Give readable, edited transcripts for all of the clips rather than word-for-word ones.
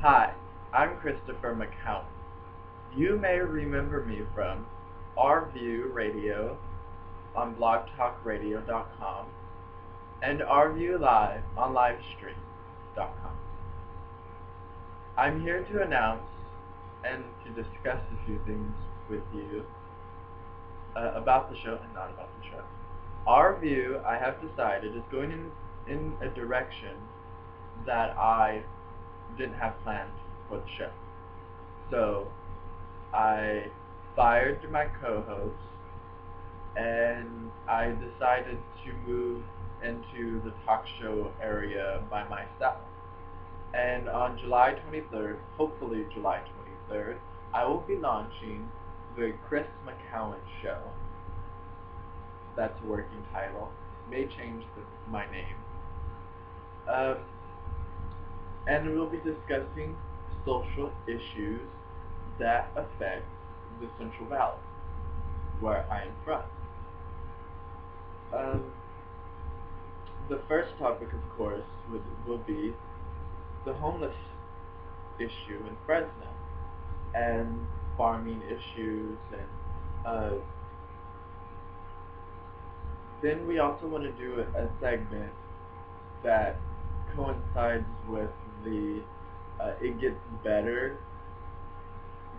Hi, I'm Christopher McCowan. You may remember me from Our View Radio on blogtalkradio.com and Our View Live on livestream.com. I'm here to announce and to discuss a few things with you about the show and not about the show. Our View, I have decided, is going in a direction that I didn't have planned for the show. So I fired my co-host and I decided to move into the talk show area by myself. And on July 23rd, hopefully July 23rd, I will be launching the Chris McCowan Show. That's a working title. May change my name. And we'll be discussing social issues that affect the Central Valley, where I am from. The first topic, of course, will be the homeless issue in Fresno, and farming issues, and then we also want to do a segment that coincides with the It Gets Better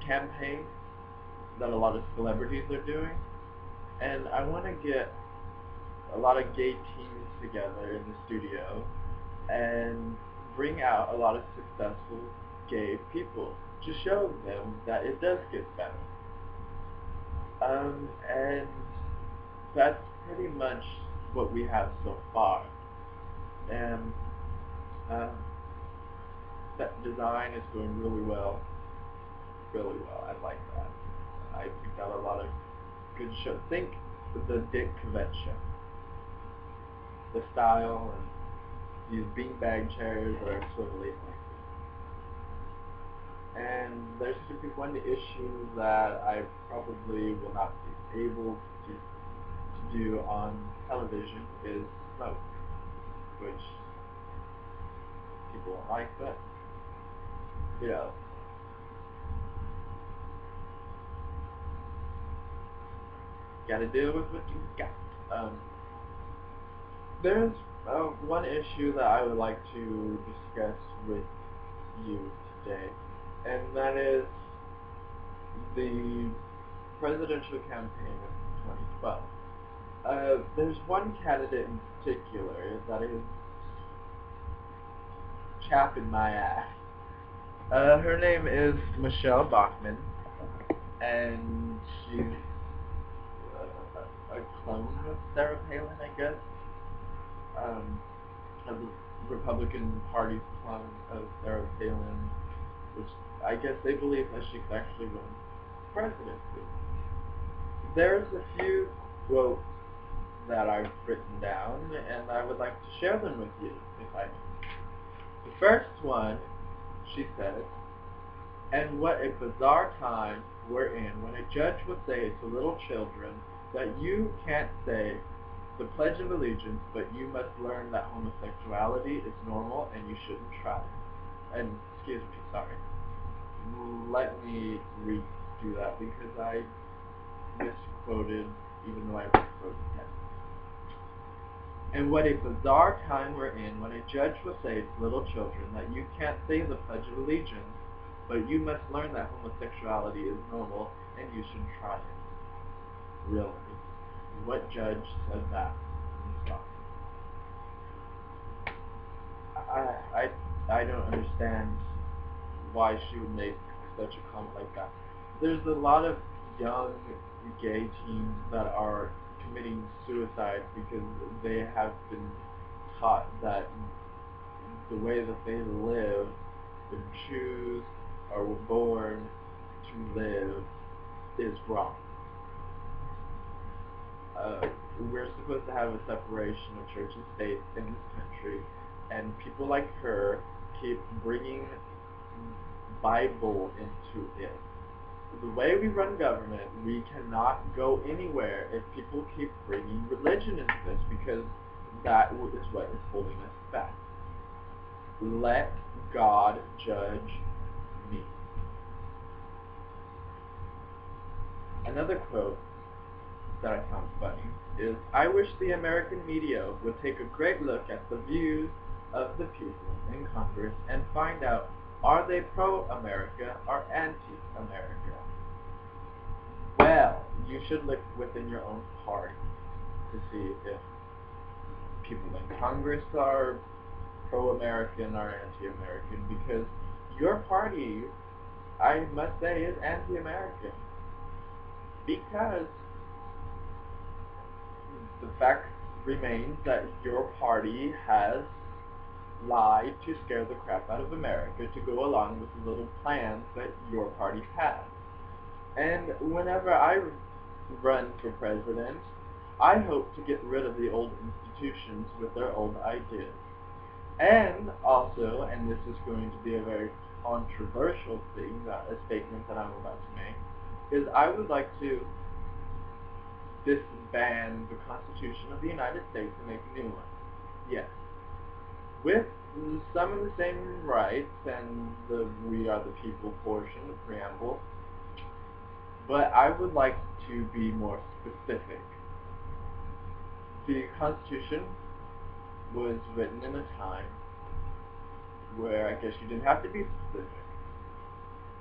campaign that a lot of celebrities are doing. And I want to get a lot of gay teens together in the studio and bring out a lot of successful gay people to show them that it does get better. And that's pretty much what we have so far. And set design is going really well. Really well. I like that. I picked out a lot of good shows. Think the Dick Convention. The style and these beanbag chairs are totally amazing. And there's going to be one issue that I probably will not be able to do on television is smoke, which people don't like, but you know. Gotta deal with what you got. There's one issue that I would like to discuss with you today, and that is the presidential campaign of 2012. There's one candidate in particular that is chapping my ass. Her name is Michele Bachmann, and she's a clone of Sarah Palin, I guess. A Republican Party's clone of Sarah Palin, which I guess they believe that she could actually win presidency. There's a few quotes that I've written down, and I would like to share them with you, if I may. The first one, she says, "And what a bizarre time we're in when a judge would say to little children that you can't say the Pledge of Allegiance, but you must learn that homosexuality is normal and you shouldn't try it." And, excuse me, sorry. Let me redo that because I misquoted, even though I misquoted that. "And what a bizarre time we're in when a judge will say to little children that you can't say the Pledge of Allegiance, but you must learn that homosexuality is normal and you should try it." Really? What judge said that? I don't understand why she would make such a comment like that. There's a lot of young gay teens that are committing suicide because they have been taught that the way that they live, and choose, or were born to live, is wrong. We're supposed to have a separation of church and state in this country, and people like her keep bringing Bible into it. The way we run government, we cannot go anywhere if people keep bringing religion into this, because that is what is holding us back. Let God judge me. Another quote that I found funny is, "I wish the American media would take a great look at the views of the people in Congress and find out, are they pro-America or anti-America?" Well, you should look within your own party to see if people in Congress are pro-American or anti-American, because your party, I must say, is anti-American. Because the fact remains that your party has lied to scare the crap out of America to go along with the little plans that your party has. And whenever I run for president, I hope to get rid of the old institutions with their old ideas. And also, and this is going to be a very controversial thing, a statement that I'm about to make, is I would like to disband the Constitution of the United States and make a new one. Yes. With some of the same rights and the "we are the people" portion, the preamble, but I would like to be more specific. The Constitution was written in a time where I guess you didn't have to be specific.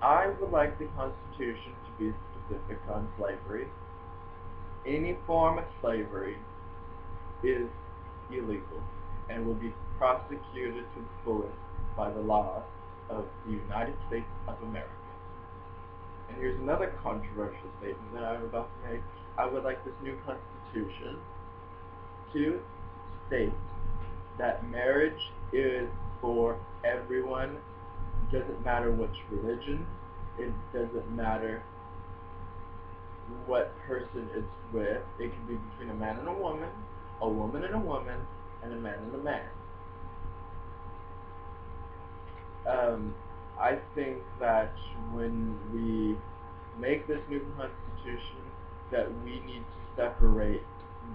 I would like the Constitution to be specific on slavery. Any form of slavery is illegal and will be prosecuted to the fullest by the laws of the United States of America. And here's another controversial statement that I'm about to make. I would like this new Constitution to state that marriage is for everyone. It doesn't matter which religion, it doesn't matter what person it's with. It can be between a man and a woman and a woman, and a man and a man. I think that when we make this new Constitution, that we need to separate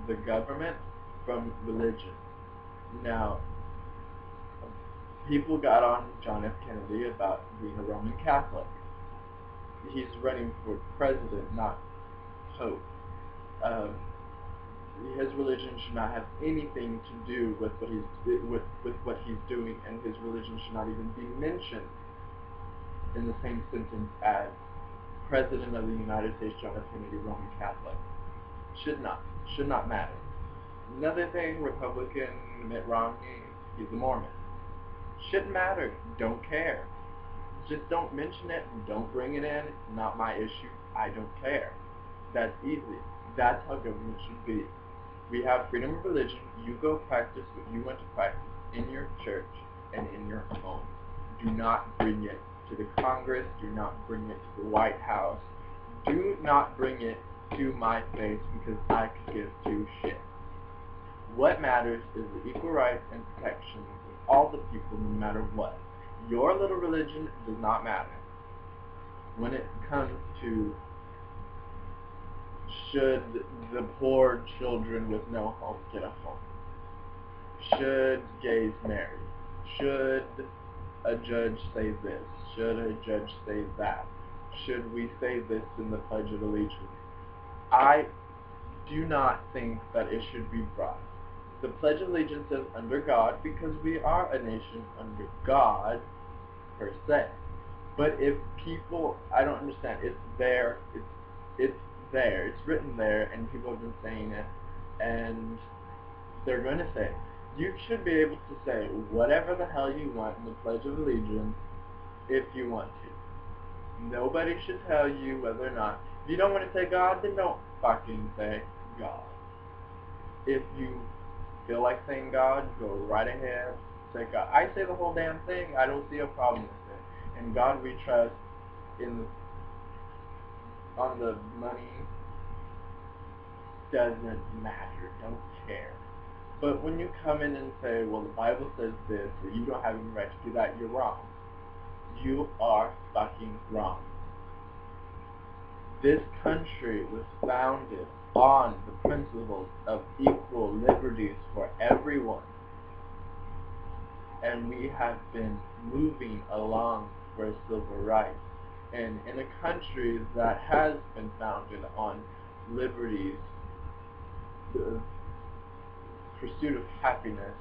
the government from religion. Now, people got on John F. Kennedy about being a Roman Catholic. He's running for president, not Pope. His religion should not have anything to do with what he's doing, and his religion should not even be mentioned in the same sentence as President of the United States John F. Kennedy, Roman Catholic. Should not matter. Another thing, Republican Mitt Romney, he's a Mormon. Shouldn't matter. Don't care. Just don't mention it. Don't bring it in. It's not my issue. I don't care. That's easy. That's how government should be. We have freedom of religion. You go practice what you want to practice in your church and in your home. Do not bring it to the Congress. Do not bring it to the White House. Do not bring it to my face, because I could give two shits. What matters is the equal rights and protections of all the people, no matter what. Your little religion does not matter. When it comes to, should the poor children with no home get a home? Should gays marry? Should a judge say this? Should a judge say that? Should we say this in the Pledge of Allegiance? I do not think that it should be brought. The Pledge of Allegiance says under God, because we are a nation under God, per se. But if people, I don't understand, it's there, it's there, it's written there, and people have been saying it, and they're going to say it. You should be able to say whatever the hell you want in the Pledge of Allegiance if you want to. Nobody should tell you whether or not. If you don't want to say God, then don't fucking say God. If you feel like saying God, go right ahead, say God. I say the whole damn thing. I don't see a problem with it. And God we trust on the money doesn't matter. Don't care. But when you come in and say, well, the Bible says this, or you don't have any right to do that, you're wrong. You are fucking wrong. This country was founded on the principles of equal liberties for everyone. And we have been moving along for civil rights. And in a country that has been founded on liberties, the pursuit of happiness,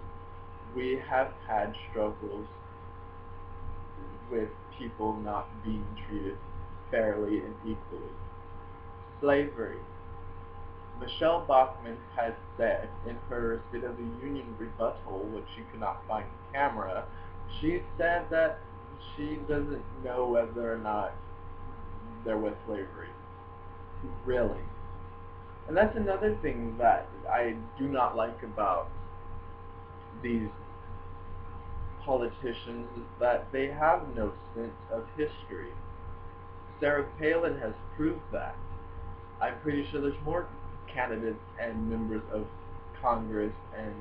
we have had struggles with people not being treated fairly and equally. Slavery. Michele Bachmann has said in her State of the Union rebuttal, which you cannot find on camera, she said that she doesn't know whether or not there was slavery. Really. And that's another thing that I do not like about these politicians, is that they have no sense of history. Sarah Palin has proved that. I'm pretty sure there's more candidates and members of Congress and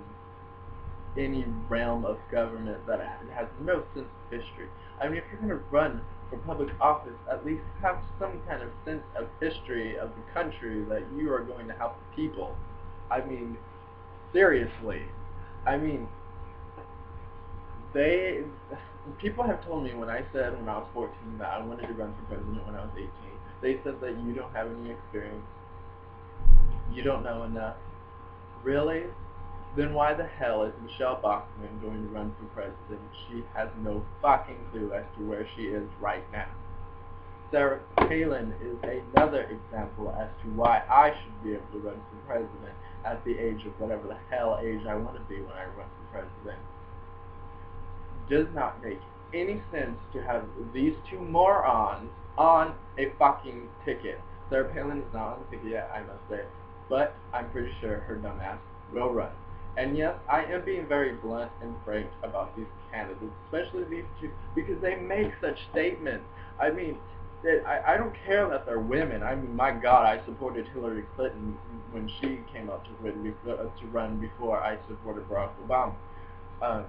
any realm of government that has no sense of history. I mean, if you're going to run for public office, at least have some kind of sense of history of the country that you are going to help the people. I mean, seriously. I mean, people have told me when I said when I was 14 that I wanted to run for president when I was 18, they said that you don't have any experience, you don't know enough. Really? Then why the hell is Michele Bachmann going to run for president? She has no fucking clue as to where she is right now. Sarah Palin is another example as to why I should be able to run for president at the age of whatever the hell age I want to be when I run for president. Does not make any sense to have these two morons on a fucking ticket. Sarah Palin is not on the ticket yet, I must say, but I'm pretty sure her dumb ass will run. And yes, I am being very blunt and frank about these candidates, especially these two, because they make such statements. I mean, I don't care that they're women. I mean, my God, I supported Hillary Clinton when she came up to run before I supported Barack Obama.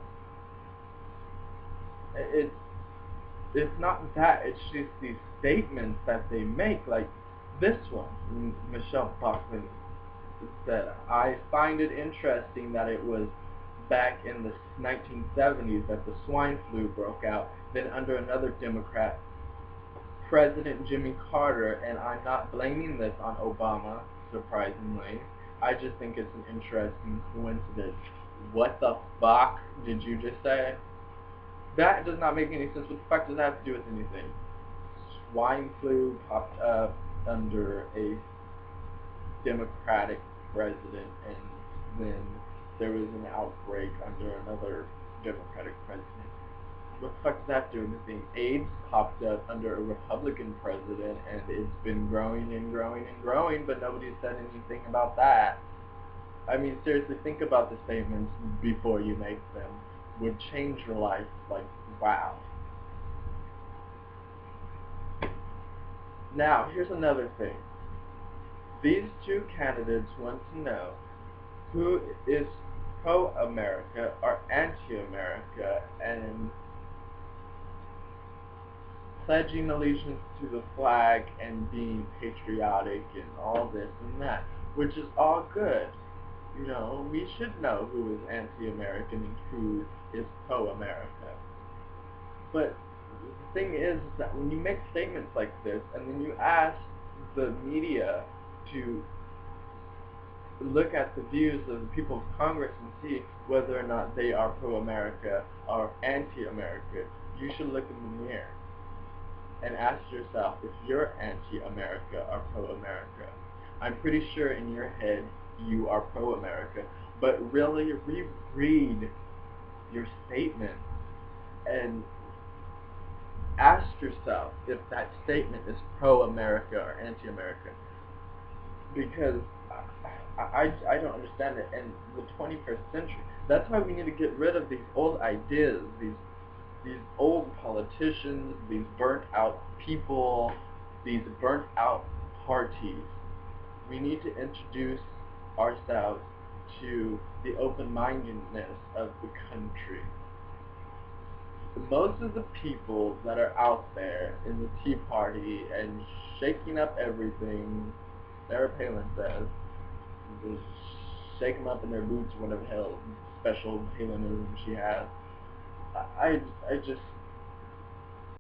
It's not that, it's just these statements that they make, like this one. Michele Bachmann said, I find it interesting that it was back in the 1970s that the swine flu broke out, then under another Democrat, President Jimmy Carter, and I'm not blaming this on Obama, surprisingly. I just think it's an interesting coincidence. What the fuck did you just say? That does not make any sense. What the fuck does that have to do with anything? Swine flu popped up under a Democratic president, and then there was an outbreak under another Democratic president. What the fuck does that have to do with anything? AIDS popped up under a Republican president, and it's been growing and growing and growing, but nobody said anything about that. I mean, seriously, think about the statements before you make them. Would change your life, like, wow. Now, here's another thing. These two candidates want to know who is pro-America or anti-America, and pledging allegiance to the flag and being patriotic and all this and that, which is all good. You know, we should know who is anti-American and who is pro-America. But the thing is that when you make statements like this, and then you ask the media to look at the views of the people of Congress and see whether or not they are pro-America or anti-America, you should look in the mirror and ask yourself if you're anti-America or pro-America. I'm pretty sure in your head you are pro-America, but really reread your statement and ask yourself if that statement is pro-America or anti-America, because I don't understand it. In the 21st century, that's why we need to get rid of these old ideas, these old politicians, these burnt out people, these burnt out parties. We need to introduce ourselves to the open-mindedness of the country. Most of the people that are out there in the Tea Party and shaking up everything, Sarah Palin says, just shake them up in their boots, whatever the hell special Palinism she has. I just